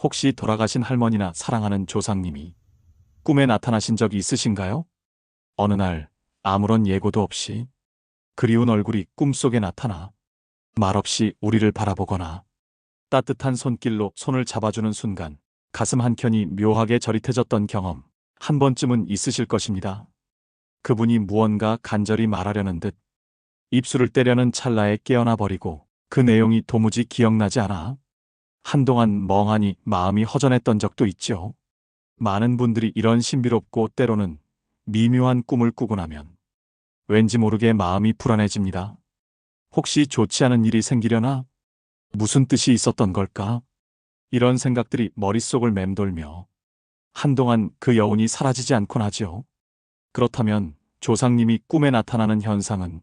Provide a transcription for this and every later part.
혹시 돌아가신 할머니나 사랑하는 조상님이 꿈에 나타나신 적이 있으신가요? 어느 날 아무런 예고도 없이 그리운 얼굴이 꿈속에 나타나 말없이 우리를 바라보거나 따뜻한 손길로 손을 잡아주는 순간 가슴 한켠이 묘하게 저릿해졌던 경험 한 번쯤은 있으실 것입니다. 그분이 무언가 간절히 말하려는 듯 입술을 떼려는 찰나에 깨어나 버리고 그 내용이 도무지 기억나지 않아 한동안 멍하니 마음이 허전했던 적도 있죠. 많은 분들이 이런 신비롭고 때로는 미묘한 꿈을 꾸고 나면 왠지 모르게 마음이 불안해집니다. 혹시 좋지 않은 일이 생기려나? 무슨 뜻이 있었던 걸까? 이런 생각들이 머릿속을 맴돌며 한동안 그 여운이 사라지지 않곤 하지요. 그렇다면 조상님이 꿈에 나타나는 현상은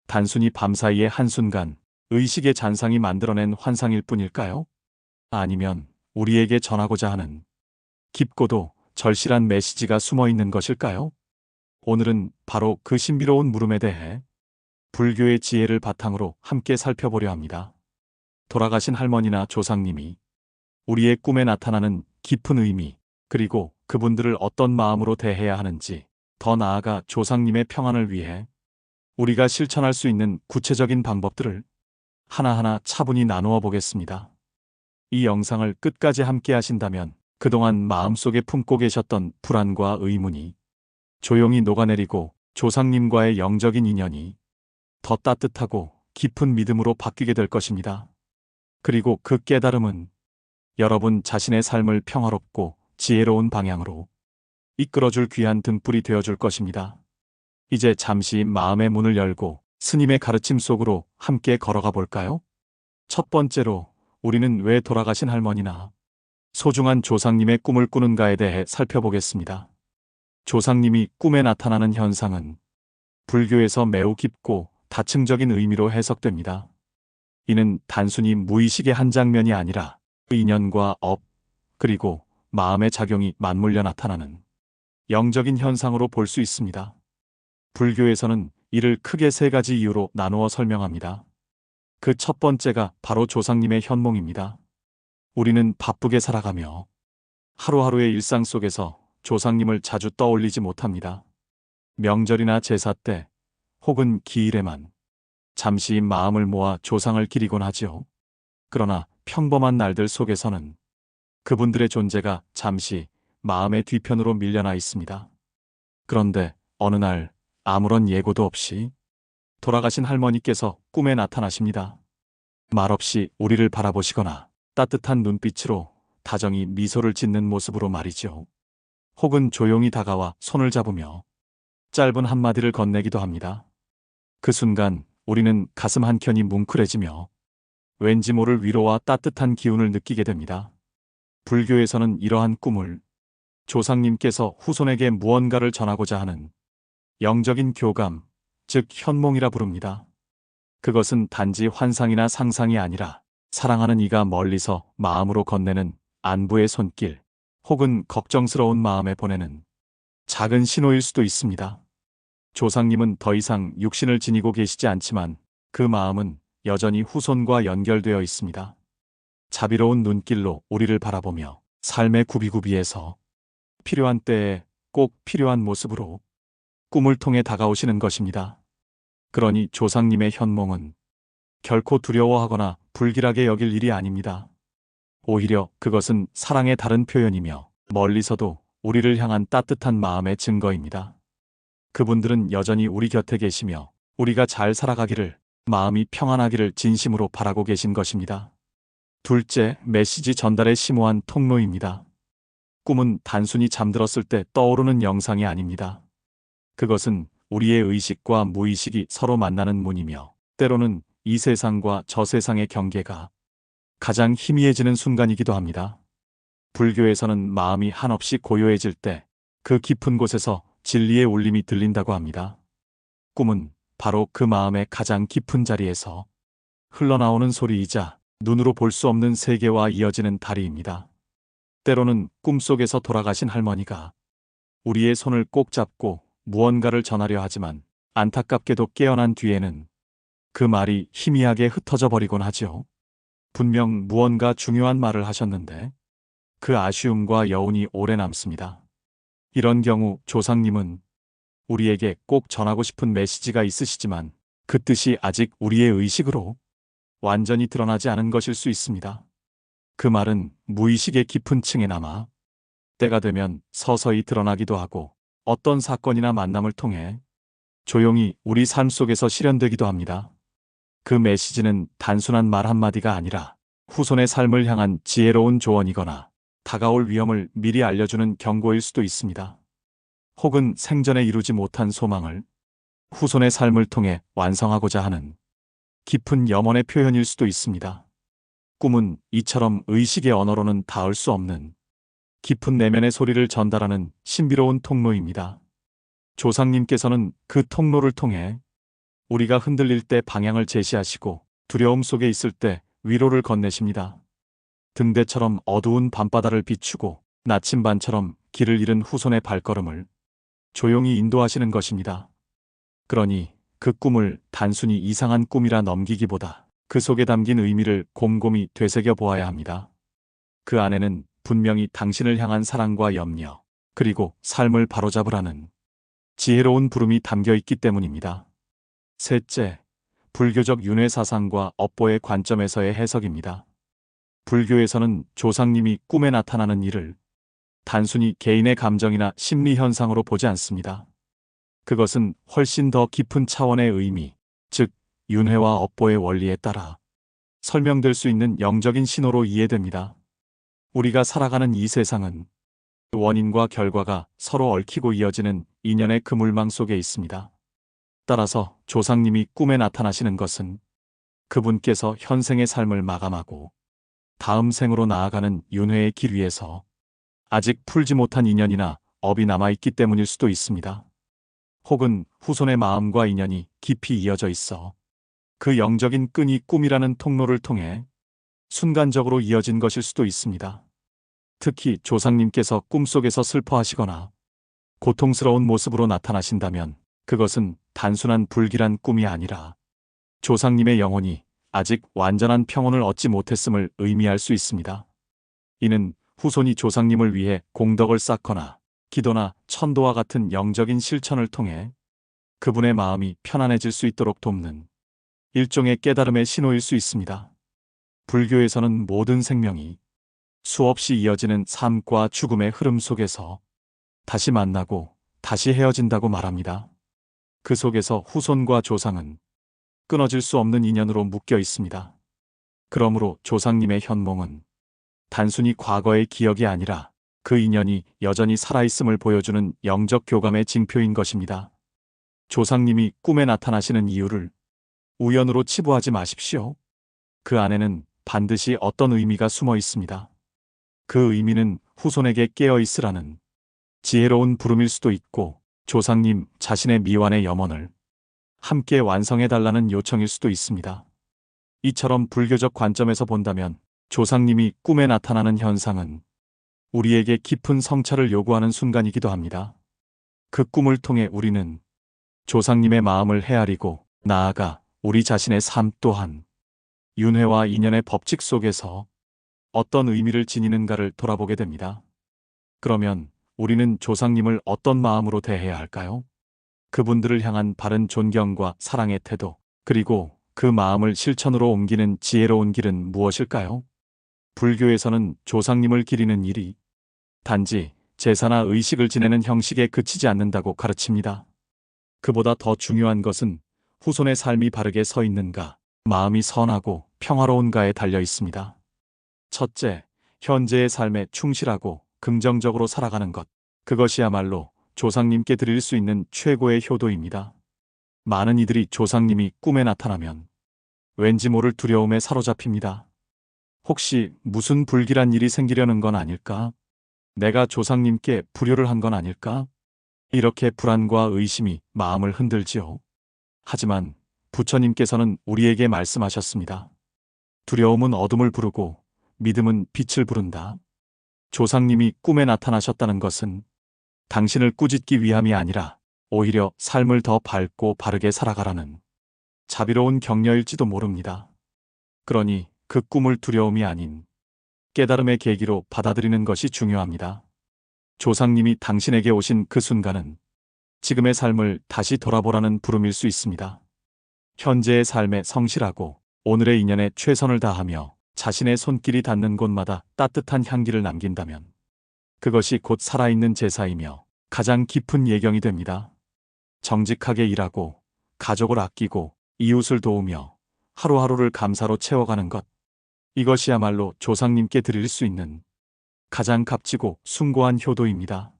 단순히 밤사이의 한순간 의식의 잔상이 만들어낸 환상일 뿐일까요? 아니면 우리에게 전하고자 하는 깊고도 절실한 메시지가 숨어 있는 것일까요? 오늘은 바로 그 신비로운 물음에 대해 불교의 지혜를 바탕으로 함께 살펴보려 합니다. 돌아가신 할머니나 조상님이 우리의 꿈에 나타나는 깊은 의미, 그리고 그분들을 어떤 마음으로 대해야 하는지, 더 나아가 조상님의 평안을 위해 우리가 실천할 수 있는 구체적인 방법들을 하나하나 차분히 나누어 보겠습니다. 이 영상을 끝까지 함께 하신다면 그동안 마음속에 품고 계셨던 불안과 의문이 조용히 녹아내리고 조상님과의 영적인 인연이 더 따뜻하고 깊은 믿음으로 바뀌게 될 것입니다. 그리고 그 깨달음은 여러분 자신의 삶을 평화롭고 지혜로운 방향으로 이끌어줄 귀한 등불이 되어줄 것입니다. 이제 잠시 마음의 문을 열고 스님의 가르침 속으로 함께 걸어가 볼까요? 첫 번째로 우리는 왜 돌아가신 할머니나 소중한 조상님의 꿈을 꾸는가에 대해 살펴보겠습니다. 조상님이 꿈에 나타나는 현상은 불교에서 매우 깊고 다층적인 의미로 해석됩니다. 이는 단순히 무의식의 한 장면이 아니라 인연과 업, 그리고 마음의 작용이 맞물려 나타나는 영적인 현상으로 볼 수 있습니다. 불교에서는 이를 크게 세 가지 이유로 나누어 설명합니다. 그 첫 번째가 바로 조상님의 현몽입니다. 우리는 바쁘게 살아가며 하루하루의 일상 속에서 조상님을 자주 떠올리지 못합니다. 명절이나 제사 때 혹은 기일에만 잠시 마음을 모아 조상을 기리곤 하지요. 그러나 평범한 날들 속에서는 그분들의 존재가 잠시 마음의 뒤편으로 밀려나 있습니다. 그런데 어느 날 아무런 예고도 없이 돌아가신 할머니께서 꿈에 나타나십니다. 말없이 우리를 바라보시거나 따뜻한 눈빛으로 다정히 미소를 짓는 모습으로 말이죠. 혹은 조용히 다가와 손을 잡으며 짧은 한마디를 건네기도 합니다. 그 순간 우리는 가슴 한켠이 뭉클해지며 왠지 모를 위로와 따뜻한 기운을 느끼게 됩니다. 불교에서는 이러한 꿈을 조상님께서 후손에게 무언가를 전하고자 하는 영적인 교감, 즉 현몽이라 부릅니다. 그것은 단지 환상이나 상상이 아니라 사랑하는 이가 멀리서 마음으로 건네는 안부의 손길, 혹은 걱정스러운 마음에 보내는 작은 신호일 수도 있습니다. 조상님은 더 이상 육신을 지니고 계시지 않지만 그 마음은 여전히 후손과 연결되어 있습니다. 자비로운 눈길로 우리를 바라보며 삶의 구비구비에서 필요한 때에 꼭 필요한 모습으로 꿈을 통해 다가오시는 것입니다. 그러니 조상님의 현몽은 결코 두려워하거나 불길하게 여길 일이 아닙니다. 오히려 그것은 사랑의 다른 표현이며 멀리서도 우리를 향한 따뜻한 마음의 증거입니다. 그분들은 여전히 우리 곁에 계시며 우리가 잘 살아가기를, 마음이 평안하기를 진심으로 바라고 계신 것입니다. 둘째, 메시지 전달의 심오한 통로입니다. 꿈은 단순히 잠들었을 때 떠오르는 영상이 아닙니다. 그것은 우리의 의식과 무의식이 서로 만나는 문이며 때로는 이 세상과 저 세상의 경계가 가장 희미해지는 순간이기도 합니다. 불교에서는 마음이 한없이 고요해질 때 그 깊은 곳에서 진리의 울림이 들린다고 합니다. 꿈은 바로 그 마음의 가장 깊은 자리에서 흘러나오는 소리이자 눈으로 볼 수 없는 세계와 이어지는 다리입니다. 때로는 꿈속에서 돌아가신 할머니가 우리의 손을 꼭 잡고 무언가를 전하려 하지만 안타깝게도 깨어난 뒤에는 그 말이 희미하게 흩어져 버리곤 하죠. 분명 무언가 중요한 말을 하셨는데 그 아쉬움과 여운이 오래 남습니다. 이런 경우 조상님은 우리에게 꼭 전하고 싶은 메시지가 있으시지만 그 뜻이 아직 우리의 의식으로 완전히 드러나지 않은 것일 수 있습니다. 그 말은 무의식의 깊은 층에 남아 때가 되면 서서히 드러나기도 하고 어떤 사건이나 만남을 통해 조용히 우리 삶 속에서 실현되기도 합니다. 그 메시지는 단순한 말 한마디가 아니라 후손의 삶을 향한 지혜로운 조언이거나 다가올 위험을 미리 알려주는 경고일 수도 있습니다. 혹은 생전에 이루지 못한 소망을 후손의 삶을 통해 완성하고자 하는 깊은 염원의 표현일 수도 있습니다. 꿈은 이처럼 의식의 언어로는 닿을 수 없는 깊은 내면의 소리를 전달하는 신비로운 통로입니다. 조상님께서는 그 통로를 통해 우리가 흔들릴 때 방향을 제시하시고 두려움 속에 있을 때 위로를 건네십니다. 등대처럼 어두운 밤바다를 비추고 나침반처럼 길을 잃은 후손의 발걸음을 조용히 인도하시는 것입니다. 그러니 그 꿈을 단순히 이상한 꿈이라 넘기기보다 그 속에 담긴 의미를 곰곰이 되새겨 보아야 합니다. 그 안에는 분명히 당신을 향한 사랑과 염려, 그리고 삶을 바로잡으라는 지혜로운 부름이 담겨 있기 때문입니다. 셋째, 불교적 윤회 사상과 업보의 관점에서의 해석입니다. 불교에서는 조상님이 꿈에 나타나는 일을 단순히 개인의 감정이나 심리 현상으로 보지 않습니다. 그것은 훨씬 더 깊은 차원의 의미, 즉 윤회와 업보의 원리에 따라 설명될 수 있는 영적인 신호로 이해됩니다. 우리가 살아가는 이 세상은 원인과 결과가 서로 얽히고 이어지는 인연의 그물망 속에 있습니다. 따라서 조상님이 꿈에 나타나시는 것은 그분께서 현생의 삶을 마감하고 다음 생으로 나아가는 윤회의 길 위에서 아직 풀지 못한 인연이나 업이 남아있기 때문일 수도 있습니다. 혹은 후손의 마음과 인연이 깊이 이어져 있어 그 영적인 끈이 꿈이라는 통로를 통해 순간적으로 이어진 것일 수도 있습니다. 특히 조상님께서 꿈속에서 슬퍼하시거나 고통스러운 모습으로 나타나신다면 그것은 단순한 불길한 꿈이 아니라 조상님의 영혼이 아직 완전한 평온을 얻지 못했음을 의미할 수 있습니다. 이는 후손이 조상님을 위해 공덕을 쌓거나 기도나 천도와 같은 영적인 실천을 통해 그분의 마음이 편안해질 수 있도록 돕는 일종의 깨달음의 신호일 수 있습니다. 불교에서는 모든 생명이 수없이 이어지는 삶과 죽음의 흐름 속에서 다시 만나고 다시 헤어진다고 말합니다. 그 속에서 후손과 조상은 끊어질 수 없는 인연으로 묶여 있습니다. 그러므로 조상님의 현몽은 단순히 과거의 기억이 아니라 그 인연이 여전히 살아있음을 보여주는 영적 교감의 징표인 것입니다. 조상님이 꿈에 나타나시는 이유를 우연으로 치부하지 마십시오. 그 안에는 반드시 어떤 의미가 숨어 있습니다. 그 의미는 후손에게 깨어 있으라는 지혜로운 부름일 수도 있고 조상님 자신의 미완의 염원을 함께 완성해달라는 요청일 수도 있습니다. 이처럼 불교적 관점에서 본다면 조상님이 꿈에 나타나는 현상은 우리에게 깊은 성찰을 요구하는 순간이기도 합니다. 그 꿈을 통해 우리는 조상님의 마음을 헤아리고 나아가 우리 자신의 삶 또한 윤회와 인연의 법칙 속에서 어떤 의미를 지니는가를 돌아보게 됩니다. 그러면 우리는 조상님을 어떤 마음으로 대해야 할까요? 그분들을 향한 바른 존경과 사랑의 태도, 그리고 그 마음을 실천으로 옮기는 지혜로운 길은 무엇일까요? 불교에서는 조상님을 기리는 일이 단지 제사나 의식을 지내는 형식에 그치지 않는다고 가르칩니다. 그보다 더 중요한 것은 후손의 삶이 바르게 서 있는가, 마음이 선하고 평화로운가에 달려 있습니다. 첫째, 현재의 삶에 충실하고 긍정적으로 살아가는 것. 그것이야말로 조상님께 드릴 수 있는 최고의 효도입니다. 많은 이들이 조상님이 꿈에 나타나면 왠지 모를 두려움에 사로잡힙니다. 혹시 무슨 불길한 일이 생기려는 건 아닐까? 내가 조상님께 불효를 한 건 아닐까? 이렇게 불안과 의심이 마음을 흔들지요. 하지만 부처님께서는 우리에게 말씀하셨습니다. 두려움은 어둠을 부르고 믿음은 빛을 부른다. 조상님이 꿈에 나타나셨다는 것은 당신을 꾸짖기 위함이 아니라 오히려 삶을 더 밝고 바르게 살아가라는 자비로운 격려일지도 모릅니다. 그러니 그 꿈을 두려움이 아닌 깨달음의 계기로 받아들이는 것이 중요합니다. 조상님이 당신에게 오신 그 순간은 지금의 삶을 다시 돌아보라는 부름일 수 있습니다. 현재의 삶에 성실하고 오늘의 인연에 최선을 다하며 자신의 손길이 닿는 곳마다 따뜻한 향기를 남긴다면 그것이 곧 살아있는 제사이며 가장 깊은 예경이 됩니다. 정직하게 일하고 가족을 아끼고 이웃을 도우며 하루하루를 감사로 채워가는 것. 이것이야말로 조상님께 드릴 수 있는 가장 값지고 숭고한 효도입니다.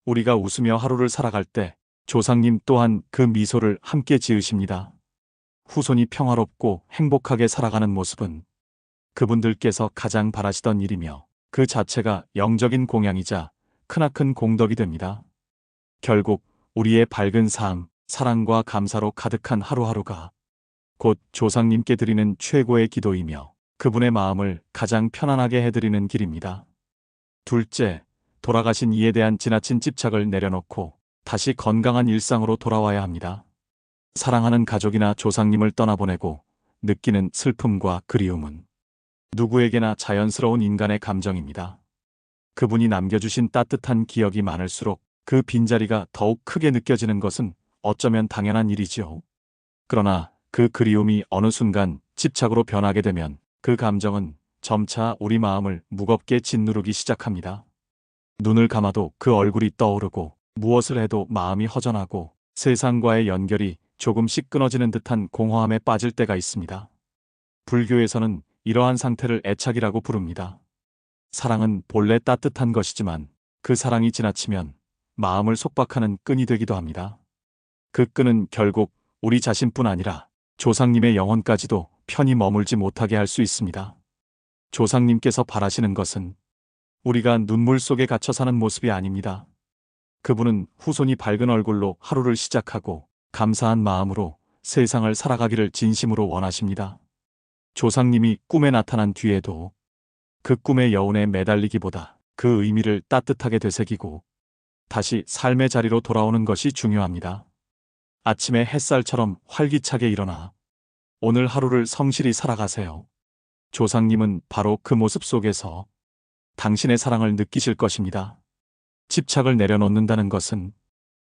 우리가 웃으며 하루를 살아갈 때 조상님 또한 그 미소를 함께 지으십니다. 후손이 평화롭고 행복하게 살아가는 모습은 그분들께서 가장 바라시던 일이며 그 자체가 영적인 공양이자 크나큰 공덕이 됩니다. 결국 우리의 밝은 삶, 사랑과 감사로 가득한 하루하루가 곧 조상님께 드리는 최고의 기도이며 그분의 마음을 가장 편안하게 해드리는 길입니다. 둘째, 돌아가신 이에 대한 지나친 집착을 내려놓고 다시 건강한 일상으로 돌아와야 합니다. 사랑하는 가족이나 조상님을 떠나보내고 느끼는 슬픔과 그리움은 누구에게나 자연스러운 인간의 감정입니다. 그분이 남겨주신 따뜻한 기억이 많을수록 그 빈자리가 더욱 크게 느껴지는 것은 어쩌면 당연한 일이지요. 그러나 그 그리움이 어느 순간 집착으로 변하게 되면 그 감정은 점차 우리 마음을 무겁게 짓누르기 시작합니다. 눈을 감아도 그 얼굴이 떠오르고 무엇을 해도 마음이 허전하고 세상과의 연결이 조금씩 끊어지는 듯한 공허함에 빠질 때가 있습니다. 불교에서는 이러한 상태를 애착이라고 부릅니다. 사랑은 본래 따뜻한 것이지만 그 사랑이 지나치면 마음을 속박하는 끈이 되기도 합니다. 그 끈은 결국 우리 자신뿐 아니라 조상님의 영혼까지도 편히 머물지 못하게 할 수 있습니다. 조상님께서 바라시는 것은 우리가 눈물 속에 갇혀 사는 모습이 아닙니다. 그분은 후손이 밝은 얼굴로 하루를 시작하고 감사한 마음으로 세상을 살아가기를 진심으로 원하십니다. 조상님이 꿈에 나타난 뒤에도 그 꿈의 여운에 매달리기보다 그 의미를 따뜻하게 되새기고 다시 삶의 자리로 돌아오는 것이 중요합니다. 아침에 햇살처럼 활기차게 일어나 오늘 하루를 성실히 살아가세요. 조상님은 바로 그 모습 속에서 당신의 사랑을 느끼실 것입니다. 집착을 내려놓는다는 것은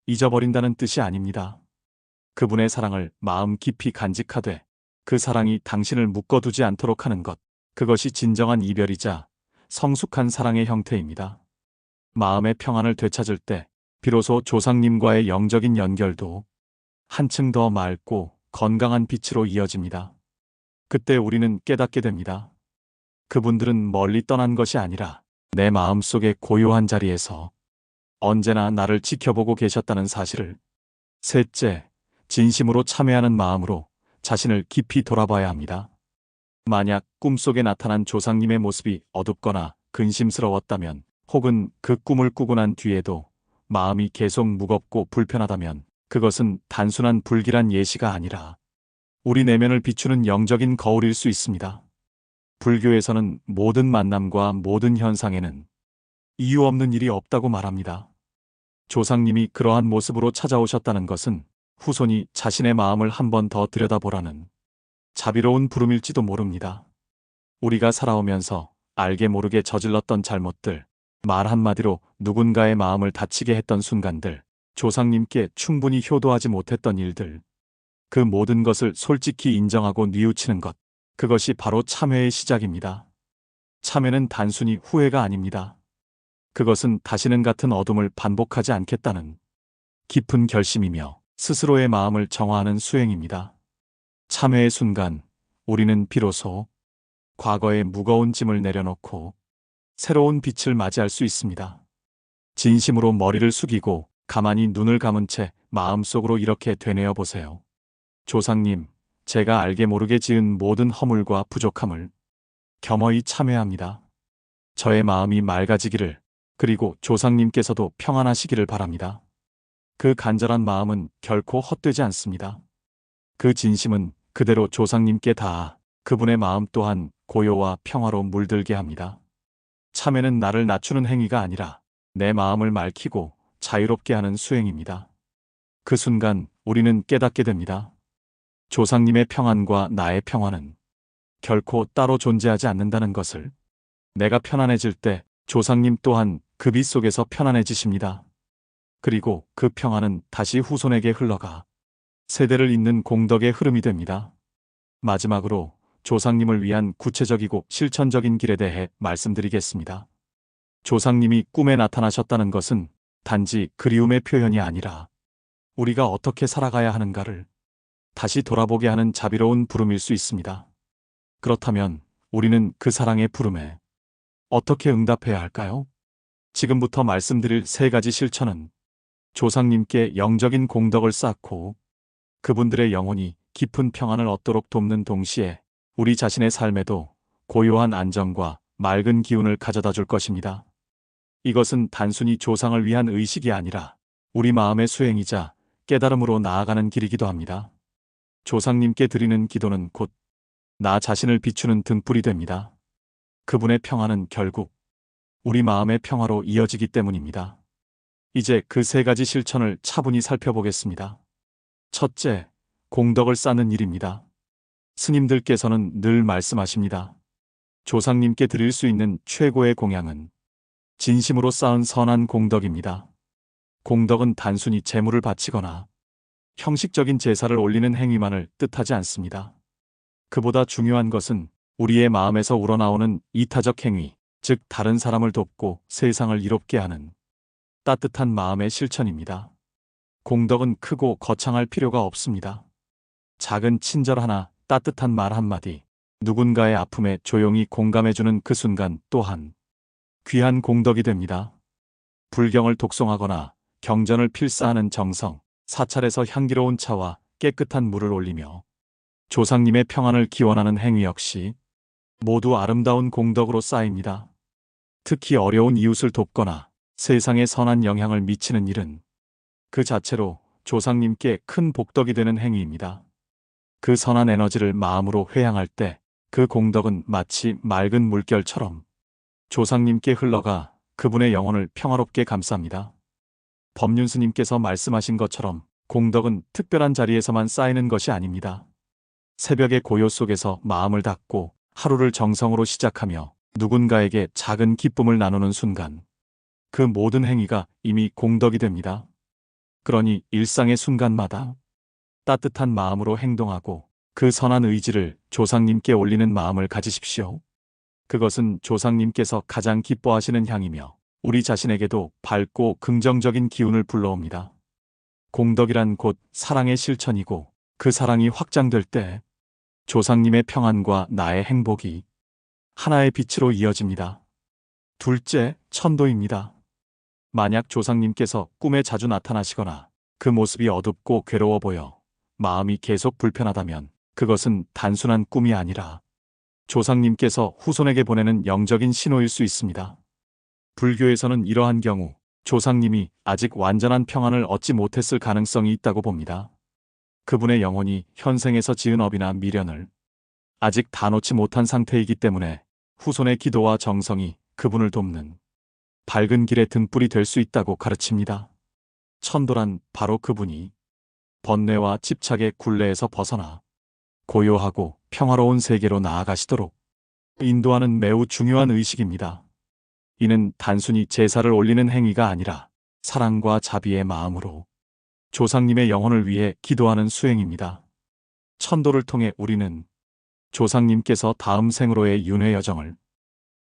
잊어버린다는 뜻이 아닙니다. 그분의 사랑을 마음 깊이 간직하되 그 사랑이 당신을 묶어두지 않도록 하는 것, 그것이 진정한 이별이자 성숙한 사랑의 형태입니다. 마음의 평안을 되찾을 때 비로소 조상님과의 영적인 연결도 한층 더 맑고 건강한 빛으로 이어집니다. 그때 우리는 깨닫게 됩니다. 그분들은 멀리 떠난 것이 아니라 내 마음속의 고요한 자리에서 언제나 나를 지켜보고 계셨다는 사실을. 셋째, 진심으로 참회하는 마음으로 자신을 깊이 돌아봐야 합니다. 만약 꿈속에 나타난 조상님의 모습이 어둡거나 근심스러웠다면 혹은 그 꿈을 꾸고 난 뒤에도 마음이 계속 무겁고 불편하다면 그것은 단순한 불길한 예시가 아니라 우리 내면을 비추는 영적인 거울일 수 있습니다. 불교에서는 모든 만남과 모든 현상에는 이유 없는 일이 없다고 말합니다. 조상님이 그러한 모습으로 찾아오셨다는 것은 후손이 자신의 마음을 한 번 더 들여다보라는 자비로운 부름일지도 모릅니다. 우리가 살아오면서 알게 모르게 저질렀던 잘못들, 말 한마디로 누군가의 마음을 다치게 했던 순간들, 조상님께 충분히 효도하지 못했던 일들, 그 모든 것을 솔직히 인정하고 뉘우치는 것, 그것이 바로 참회의 시작입니다. 참회는 단순히 후회가 아닙니다. 그것은 다시는 같은 어둠을 반복하지 않겠다는 깊은 결심이며 스스로의 마음을 정화하는 수행입니다. 참회의 순간 우리는 비로소 과거의 무거운 짐을 내려놓고 새로운 빛을 맞이할 수 있습니다. 진심으로 머리를 숙이고 가만히 눈을 감은 채 마음속으로 이렇게 되뇌어 보세요. 조상님, 제가 알게 모르게 지은 모든 허물과 부족함을 겸허히 참회합니다. 저의 마음이 맑아지기를, 그리고 조상님께서도 평안하시기를 바랍니다. 그 간절한 마음은 결코 헛되지 않습니다. 그 진심은 그대로 조상님께 닿아 그분의 마음 또한 고요와 평화로 물들게 합니다. 참회는 나를 낮추는 행위가 아니라 내 마음을 맑히고 자유롭게 하는 수행입니다. 그 순간 우리는 깨닫게 됩니다. 조상님의 평안과 나의 평안은 결코 따로 존재하지 않는다는 것을. 내가 편안해질 때 조상님 또한 그 빛 속에서 편안해지십니다. 그리고 그 평안은 다시 후손에게 흘러가 세대를 잇는 공덕의 흐름이 됩니다. 마지막으로 조상님을 위한 구체적이고 실천적인 길에 대해 말씀드리겠습니다. 조상님이 꿈에 나타나셨다는 것은 단지 그리움의 표현이 아니라 우리가 어떻게 살아가야 하는가를 다시 돌아보게 하는 자비로운 부름일 수 있습니다. 그렇다면 우리는 그 사랑의 부름에 어떻게 응답해야 할까요? 지금부터 말씀드릴 3가지 실천은 조상님께 영적인 공덕을 쌓고 그분들의 영혼이 깊은 평안을 얻도록 돕는 동시에 우리 자신의 삶에도 고요한 안정과 맑은 기운을 가져다 줄 것입니다. 이것은 단순히 조상을 위한 의식이 아니라 우리 마음의 수행이자 깨달음으로 나아가는 길이기도 합니다. 조상님께 드리는 기도는 곧 나 자신을 비추는 등불이 됩니다. 그분의 평안은 결국 우리 마음의 평화로 이어지기 때문입니다. 이제 그 3가지 실천을 차분히 살펴보겠습니다. 첫째, 공덕을 쌓는 일입니다. 스님들께서는 늘 말씀하십니다. 조상님께 드릴 수 있는 최고의 공양은 진심으로 쌓은 선한 공덕입니다. 공덕은 단순히 재물을 바치거나 형식적인 제사를 올리는 행위만을 뜻하지 않습니다. 그보다 중요한 것은 우리의 마음에서 우러나오는 이타적 행위, 즉 다른 사람을 돕고 세상을 이롭게 하는 따뜻한 마음의 실천입니다. 공덕은 크고 거창할 필요가 없습니다. 작은 친절 하나, 따뜻한 말 한마디, 누군가의 아픔에 조용히 공감해주는 그 순간 또한 귀한 공덕이 됩니다. 불경을 독송하거나 경전을 필사하는 정성, 사찰에서 향기로운 차와 깨끗한 물을 올리며 조상님의 평안을 기원하는 행위 역시 모두 아름다운 공덕으로 쌓입니다. 특히 어려운 이웃을 돕거나 세상에 선한 영향을 미치는 일은 그 자체로 조상님께 큰 복덕이 되는 행위입니다. 그 선한 에너지를 마음으로 회양할 때 그 공덕은 마치 맑은 물결처럼 조상님께 흘러가 그분의 영혼을 평화롭게 감쌉니다. 법륜스님께서 말씀하신 것처럼 공덕은 특별한 자리에서만 쌓이는 것이 아닙니다. 새벽의 고요 속에서 마음을 닫고 하루를 정성으로 시작하며 누군가에게 작은 기쁨을 나누는 순간 그 모든 행위가 이미 공덕이 됩니다. 그러니 일상의 순간마다 따뜻한 마음으로 행동하고 그 선한 의지를 조상님께 올리는 마음을 가지십시오. 그것은 조상님께서 가장 기뻐하시는 향이며 우리 자신에게도 밝고 긍정적인 기운을 불러옵니다. 공덕이란 곧 사랑의 실천이고 그 사랑이 확장될 때 조상님의 평안과 나의 행복이 하나의 빛으로 이어집니다. 둘째, 천도입니다. 만약 조상님께서 꿈에 자주 나타나시거나 그 모습이 어둡고 괴로워 보여 마음이 계속 불편하다면 그것은 단순한 꿈이 아니라 조상님께서 후손에게 보내는 영적인 신호일 수 있습니다. 불교에서는 이러한 경우 조상님이 아직 완전한 평안을 얻지 못했을 가능성이 있다고 봅니다. 그분의 영혼이 현생에서 지은 업이나 미련을 아직 다 놓지 못한 상태이기 때문에 후손의 기도와 정성이 그분을 돕는 밝은 길의 등불이 될 수 있다고 가르칩니다. 천도란 바로 그분이 번뇌와 집착의 굴레에서 벗어나 고요하고 평화로운 세계로 나아가시도록 인도하는 매우 중요한 의식입니다. 이는 단순히 제사를 올리는 행위가 아니라 사랑과 자비의 마음으로 조상님의 영혼을 위해 기도하는 수행입니다. 천도를 통해 우리는 조상님께서 다음 생으로의 윤회 여정을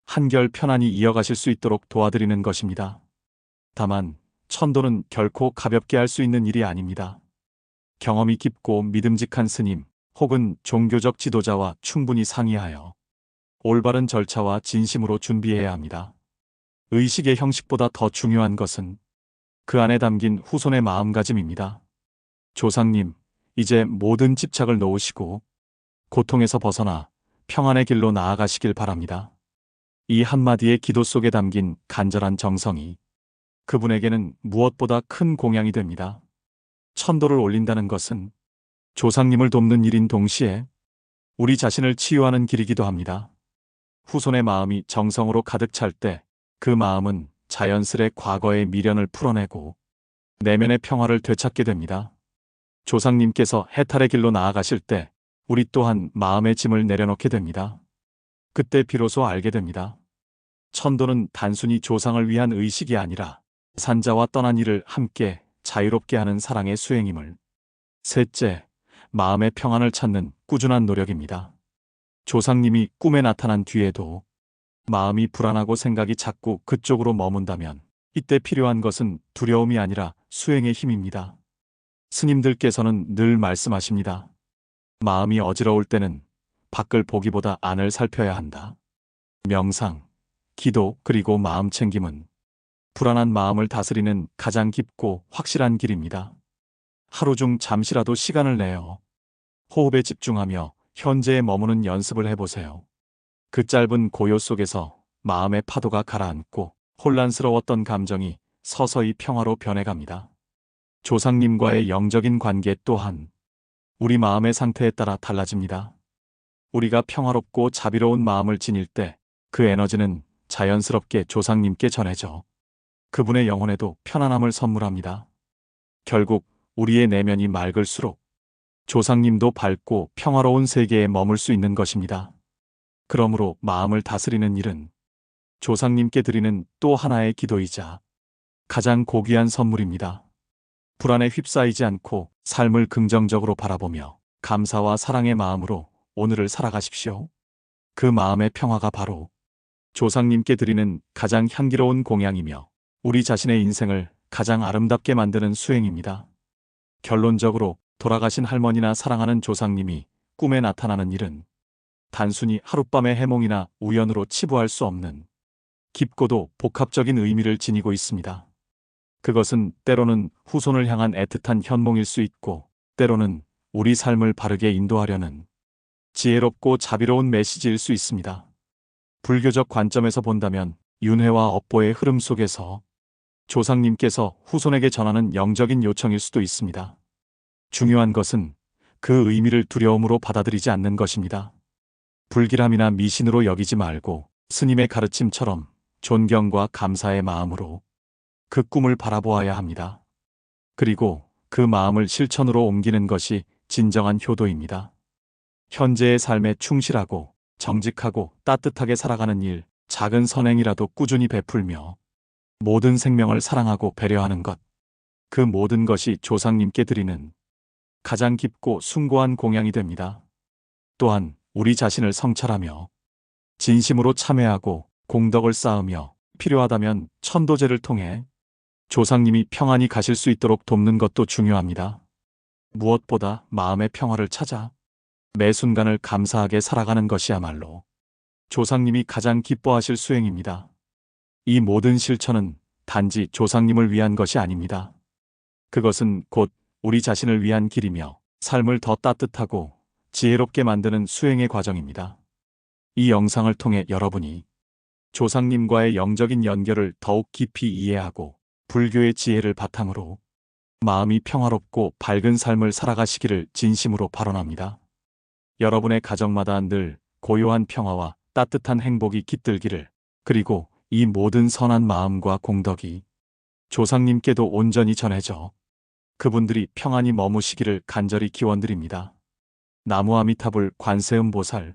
한결 편안히 이어가실 수 있도록 도와드리는 것입니다. 다만 천도는 결코 가볍게 할 수 있는 일이 아닙니다. 경험이 깊고 믿음직한 스님 혹은 종교적 지도자와 충분히 상의하여 올바른 절차와 진심으로 준비해야 합니다. 의식의 형식보다 더 중요한 것은 그 안에 담긴 후손의 마음가짐입니다. 조상님, 이제 모든 집착을 놓으시고 고통에서 벗어나 평안의 길로 나아가시길 바랍니다. 이 한마디의 기도 속에 담긴 간절한 정성이 그분에게는 무엇보다 큰 공양이 됩니다. 천도를 올린다는 것은 조상님을 돕는 일인 동시에 우리 자신을 치유하는 길이기도 합니다. 후손의 마음이 정성으로 가득 찰 때 그 마음은 자연스레 과거의 미련을 풀어내고 내면의 평화를 되찾게 됩니다. 조상님께서 해탈의 길로 나아가실 때 우리 또한 마음의 짐을 내려놓게 됩니다. 그때 비로소 알게 됩니다. 천도는 단순히 조상을 위한 의식이 아니라 산자와 떠난 이를 함께 자유롭게 하는 사랑의 수행임을. 셋째, 마음의 평안을 찾는 꾸준한 노력입니다. 조상님이 꿈에 나타난 뒤에도 마음이 불안하고 생각이 자꾸 그쪽으로 머문다면 이때 필요한 것은 두려움이 아니라 수행의 힘입니다. 스님들께서는 늘 말씀하십니다. 마음이 어지러울 때는 밖을 보기보다 안을 살펴야 한다. 명상, 기도, 그리고 마음 챙김은 불안한 마음을 다스리는 가장 깊고 확실한 길입니다. 하루 중 잠시라도 시간을 내어 호흡에 집중하며 현재에 머무는 연습을 해보세요. 그 짧은 고요 속에서 마음의 파도가 가라앉고 혼란스러웠던 감정이 서서히 평화로 변해갑니다. 조상님과의 영적인 관계 또한 우리 마음의 상태에 따라 달라집니다. 우리가 평화롭고 자비로운 마음을 지닐 때 그 에너지는 자연스럽게 조상님께 전해져 그분의 영혼에도 편안함을 선물합니다. 결국 우리의 내면이 맑을수록 조상님도 밝고 평화로운 세계에 머물 수 있는 것입니다. 그러므로 마음을 다스리는 일은 조상님께 드리는 또 하나의 기도이자 가장 고귀한 선물입니다. 불안에 휩싸이지 않고 삶을 긍정적으로 바라보며 감사와 사랑의 마음으로 오늘을 살아가십시오. 그 마음의 평화가 바로 조상님께 드리는 가장 향기로운 공양이며 우리 자신의 인생을 가장 아름답게 만드는 수행입니다. 결론적으로 돌아가신 할머니나 사랑하는 조상님이 꿈에 나타나는 일은 단순히 하룻밤의 해몽이나 우연으로 치부할 수 없는 깊고도 복합적인 의미를 지니고 있습니다. 그것은 때로는 후손을 향한 애틋한 현몽일 수 있고 때로는 우리 삶을 바르게 인도하려는 지혜롭고 자비로운 메시지일 수 있습니다. 불교적 관점에서 본다면 윤회와 업보의 흐름 속에서 조상님께서 후손에게 전하는 영적인 요청일 수도 있습니다. 중요한 것은 그 의미를 두려움으로 받아들이지 않는 것입니다. 불길함이나 미신으로 여기지 말고 스님의 가르침처럼 존경과 감사의 마음으로 그 꿈을 바라보아야 합니다. 그리고 그 마음을 실천으로 옮기는 것이 진정한 효도입니다. 현재의 삶에 충실하고 정직하고 따뜻하게 살아가는 일, 작은 선행이라도 꾸준히 베풀며 모든 생명을 사랑하고 배려하는 것, 그 모든 것이 조상님께 드리는 가장 깊고 숭고한 공양이 됩니다. 또한 우리 자신을 성찰하며 진심으로 참회하고 공덕을 쌓으며 필요하다면 천도제를 통해 조상님이 평안히 가실 수 있도록 돕는 것도 중요합니다. 무엇보다 마음의 평화를 찾아 매 순간을 감사하게 살아가는 것이야말로 조상님이 가장 기뻐하실 수행입니다. 이 모든 실천은 단지 조상님을 위한 것이 아닙니다. 그것은 곧 우리 자신을 위한 길이며 삶을 더 따뜻하고 지혜롭게 만드는 수행의 과정입니다. 이 영상을 통해 여러분이 조상님과의 영적인 연결을 더욱 깊이 이해하고 불교의 지혜를 바탕으로 마음이 평화롭고 밝은 삶을 살아가시기를 진심으로 발언합니다. 여러분의 가정마다 늘 고요한 평화와 따뜻한 행복이 깃들기를, 그리고 이 모든 선한 마음과 공덕이 조상님께도 온전히 전해져 그분들이 평안히 머무시기를 간절히 기원드립니다. 나무아미타불 관세음보살